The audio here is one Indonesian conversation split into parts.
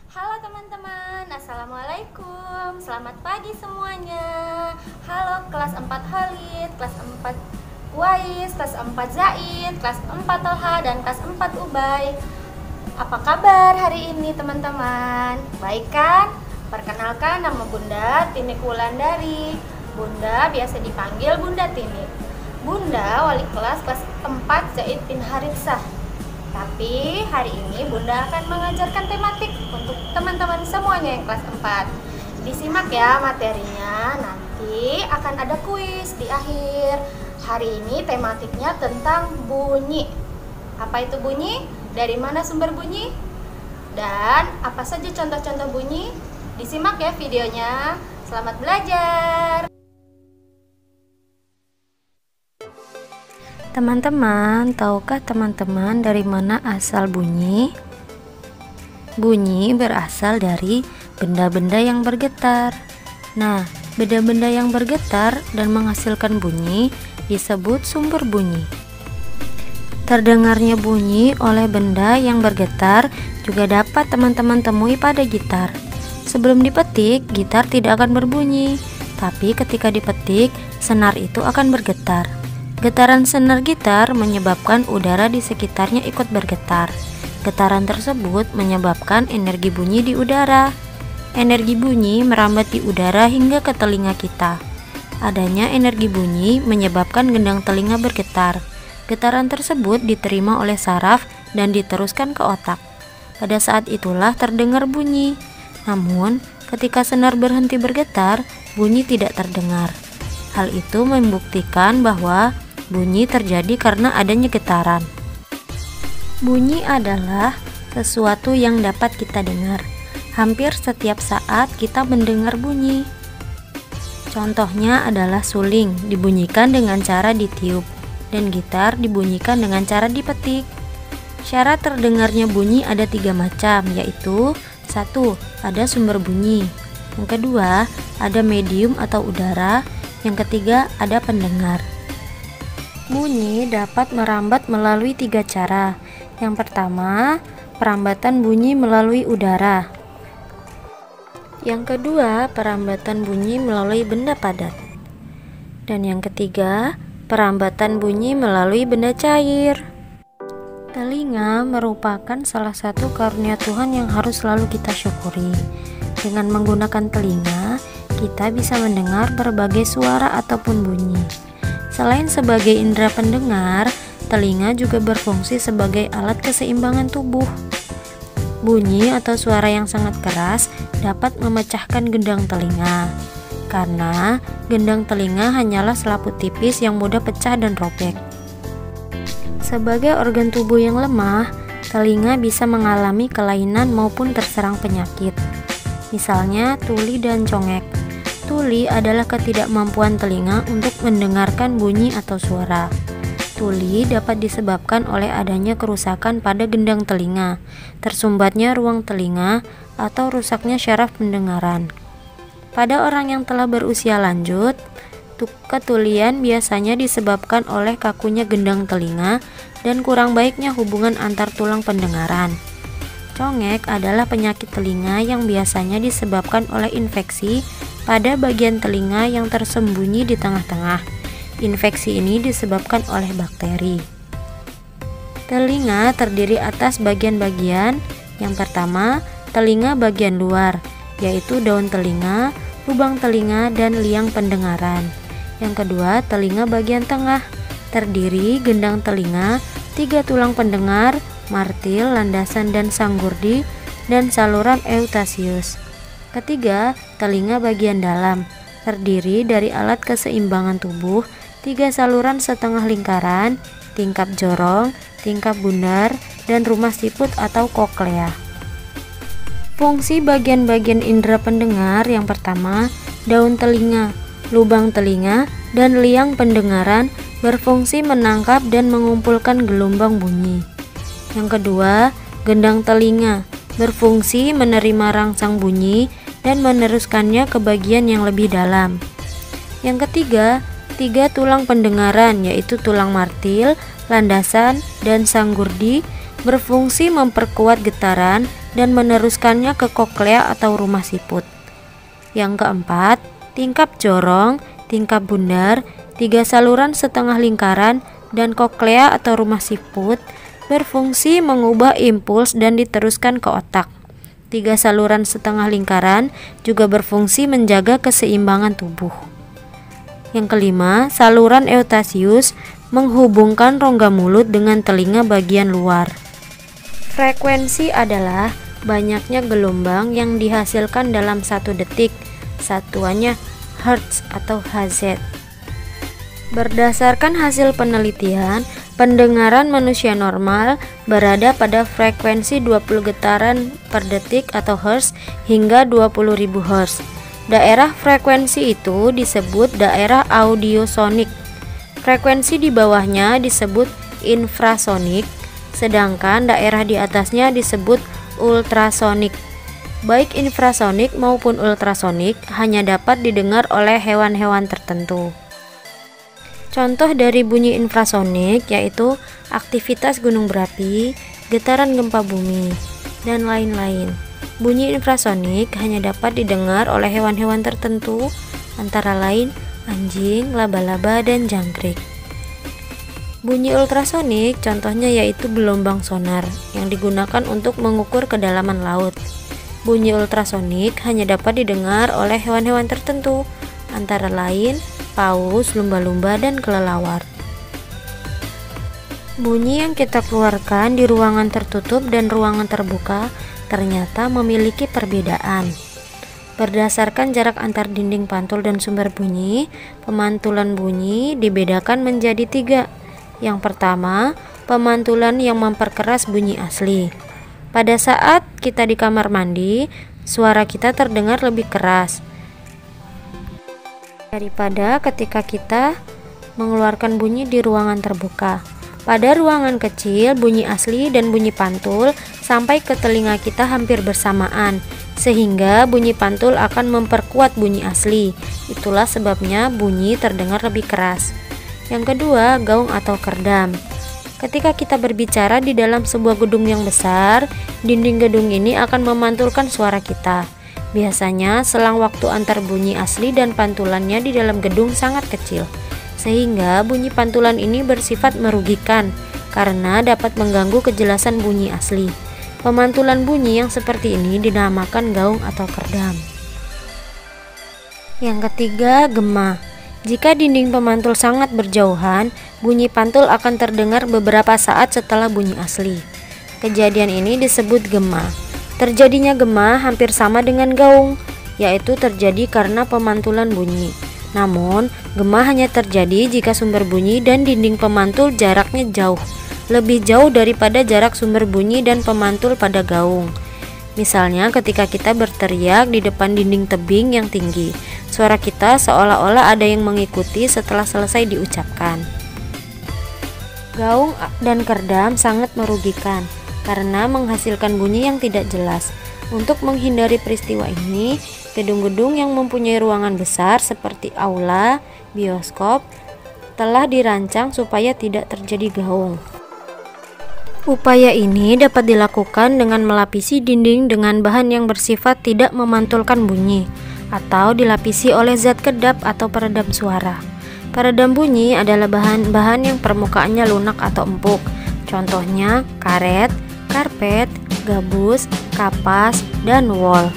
Halo teman-teman, Assalamualaikum. Selamat pagi semuanya. Halo kelas 4 Khalid, kelas 4 Wais, kelas 4 Zaid, kelas 4 Talha, dan kelas 4 Ubay. Apa kabar hari ini teman-teman? Baik kan? Perkenalkan, nama Bunda Tinik Wulandari. Bunda biasa dipanggil Bunda Tinik. Bunda wali kelas 4 Zaid bin Haritsah. Tapi hari ini Bunda akan mengajarkan tematik untuk teman-teman semuanya yang kelas 4. Disimak ya materinya, nanti akan ada kuis di akhir. Hari ini tematiknya tentang bunyi. Apa itu bunyi? Dari mana sumber bunyi? Dan apa saja contoh-contoh bunyi? Disimak ya videonya. Selamat belajar. Teman-teman, tahukah teman-teman dari mana asal bunyi? Bunyi berasal dari benda-benda yang bergetar. Nah, benda-benda yang bergetar dan menghasilkan bunyi disebut sumber bunyi. Terdengarnya bunyi oleh benda yang bergetar juga dapat teman-teman temui pada gitar. Sebelum dipetik, gitar tidak akan berbunyi, tapi ketika dipetik, senar itu akan bergetar. Getaran senar gitar menyebabkan udara di sekitarnya ikut bergetar. Getaran tersebut menyebabkan energi bunyi di udara. Energi bunyi merambat di udara hingga ke telinga kita. Adanya energi bunyi menyebabkan gendang telinga bergetar. Getaran tersebut diterima oleh saraf dan diteruskan ke otak. Pada saat itulah terdengar bunyi. Namun, ketika senar berhenti bergetar, bunyi tidak terdengar. Hal itu membuktikan bahwa bunyi terjadi karena adanya getaran. Bunyi adalah sesuatu yang dapat kita dengar. Hampir setiap saat kita mendengar bunyi. Contohnya adalah suling dibunyikan dengan cara ditiup dan gitar dibunyikan dengan cara dipetik. Syarat terdengarnya bunyi ada 3 macam, yaitu 1. Ada sumber bunyi. Yang kedua, ada medium atau udara. Yang ketiga, ada pendengar. Bunyi dapat merambat melalui 3 cara. Yang pertama, perambatan bunyi melalui udara. Yang kedua, perambatan bunyi melalui benda padat. Dan yang ketiga, perambatan bunyi melalui benda cair. Telinga merupakan salah satu karunia Tuhan yang harus selalu kita syukuri. Dengan menggunakan telinga, kita bisa mendengar berbagai suara ataupun bunyi. Selain sebagai indera pendengar, telinga juga berfungsi sebagai alat keseimbangan tubuh. Bunyi atau suara yang sangat keras dapat memecahkan gendang telinga, karena gendang telinga hanyalah selaput tipis yang mudah pecah dan robek. Sebagai organ tubuh yang lemah, telinga bisa mengalami kelainan maupun terserang penyakit. Misalnya tuli dan congek. Tuli adalah ketidakmampuan telinga untuk mendengarkan bunyi atau suara. Tuli dapat disebabkan oleh adanya kerusakan pada gendang telinga, tersumbatnya ruang telinga, atau rusaknya syaraf pendengaran. Pada orang yang telah berusia lanjut, ketulian biasanya disebabkan oleh kakunya gendang telinga dan kurang baiknya hubungan antar tulang pendengaran. Congek adalah penyakit telinga yang biasanya disebabkan oleh infeksi pada bagian telinga yang tersembunyi di tengah-tengah. Infeksi ini disebabkan oleh bakteri. Telinga terdiri atas bagian-bagian. Yang pertama, telinga bagian luar, yaitu daun telinga, lubang telinga, dan liang pendengaran. Yang kedua, telinga bagian tengah, terdiri gendang telinga, 3 tulang pendengar, martil, landasan, dan sanggurdi, dan saluran eutasius. Ketiga, telinga bagian dalam, terdiri dari alat keseimbangan tubuh, 3 saluran setengah lingkaran, tingkap jorong, tingkap bundar, dan rumah siput atau koklea. Fungsi bagian-bagian indera pendengar yang pertama, daun telinga, lubang telinga, dan liang pendengaran berfungsi menangkap dan mengumpulkan gelombang bunyi. Yang kedua, gendang telinga berfungsi menerima rangsang bunyi dan meneruskannya ke bagian yang lebih dalam. Yang ketiga, 3 tulang pendengaran, yaitu tulang martil, landasan, dan sanggurdi berfungsi memperkuat getaran dan meneruskannya ke koklea atau rumah siput. Yang keempat, tingkap jorong, tingkap bundar, 3 saluran setengah lingkaran, dan koklea atau rumah siput berfungsi mengubah impuls dan diteruskan ke otak. 3 saluran setengah lingkaran juga berfungsi menjaga keseimbangan tubuh. Yang kelima, saluran eutasius menghubungkan rongga mulut dengan telinga bagian luar. Frekuensi adalah banyaknya gelombang yang dihasilkan dalam 1 detik. Satuannya hertz atau Hz. Berdasarkan hasil penelitian, pendengaran manusia normal berada pada frekuensi 20 getaran per detik atau hertz hingga 20.000 hertz. Daerah frekuensi itu disebut daerah audiosonik. Frekuensi di bawahnya disebut infrasonik, sedangkan daerah di atasnya disebut ultrasonik. Baik infrasonik maupun ultrasonik hanya dapat didengar oleh hewan-hewan tertentu. Contoh dari bunyi infrasonik yaitu aktivitas gunung berapi, getaran gempa bumi, dan lain-lain. Bunyi infrasonik hanya dapat didengar oleh hewan-hewan tertentu, antara lain anjing, laba-laba, dan jangkrik. Bunyi ultrasonik contohnya yaitu gelombang sonar yang digunakan untuk mengukur kedalaman laut. Bunyi ultrasonik hanya dapat didengar oleh hewan-hewan tertentu, antara lain paus, lumba-lumba, dan kelelawar. Bunyi yang kita keluarkan di ruangan tertutup dan ruangan terbuka ternyata memiliki perbedaan. Berdasarkan jarak antar dinding pantul dan sumber bunyi, pemantulan bunyi dibedakan menjadi 3. Yang pertama, pemantulan yang memperkeras bunyi asli. Pada saat kita di kamar mandi, suara kita terdengar lebih keras daripada ketika kita mengeluarkan bunyi di ruangan terbuka. Pada ruangan kecil, bunyi asli dan bunyi pantul sampai ke telinga kita hampir bersamaan, sehingga bunyi pantul akan memperkuat bunyi asli. Itulah sebabnya bunyi terdengar lebih keras. Yang kedua, gaung atau kerdam. Ketika kita berbicara di dalam sebuah gedung yang besar, dinding gedung ini akan memantulkan suara kita. Biasanya selang waktu antar bunyi asli dan pantulannya di dalam gedung sangat kecil, sehingga bunyi pantulan ini bersifat merugikan karena dapat mengganggu kejelasan bunyi asli. Pemantulan bunyi yang seperti ini dinamakan gaung atau kerdam. Yang ketiga, gema. Jika dinding pemantul sangat berjauhan, bunyi pantul akan terdengar beberapa saat setelah bunyi asli. Kejadian ini disebut gema. Terjadinya gema hampir sama dengan gaung, yaitu terjadi karena pemantulan bunyi. Namun, gema hanya terjadi jika sumber bunyi dan dinding pemantul jaraknya jauh, lebih jauh daripada jarak sumber bunyi dan pemantul pada gaung. Misalnya ketika kita berteriak di depan dinding tebing yang tinggi, suara kita seolah-olah ada yang mengikuti setelah selesai diucapkan. Gaung dan kerdam sangat merugikan karena menghasilkan bunyi yang tidak jelas. Untuk menghindari peristiwa ini, gedung-gedung yang mempunyai ruangan besar seperti aula, bioskop telah dirancang supaya tidak terjadi gaung. Upaya ini dapat dilakukan dengan melapisi dinding dengan bahan yang bersifat tidak memantulkan bunyi, atau dilapisi oleh zat kedap atau peredam suara. Peredam bunyi adalah bahan-bahan yang permukaannya lunak atau empuk, contohnya karet, karpet, gabus, kapas, dan wol.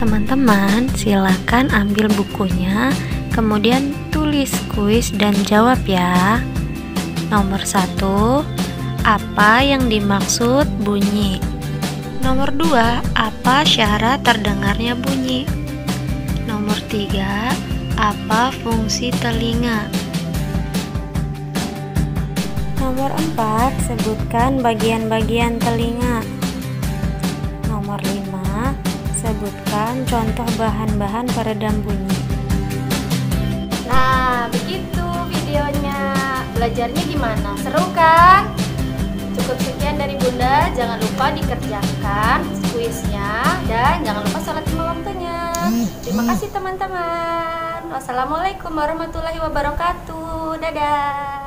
Teman-teman, silakan ambil bukunya, kemudian tulis kuis dan jawab ya. Nomor 1, apa yang dimaksud bunyi? Nomor 2, apa syarat terdengarnya bunyi? Nomor 3, apa fungsi telinga? Nomor 4, sebutkan bagian-bagian telinga. Nomor 5, sebutkan contoh bahan-bahan peredam bunyi. Nah, begitu videonya. Belajarnya gimana? Seru kan? Cukup sekian dari Bunda. Jangan lupa dikerjakan kuisnya dan jangan lupa sholat 5 waktunya. Terima kasih teman-teman. Wassalamualaikum warahmatullahi wabarakatuh. Dadah.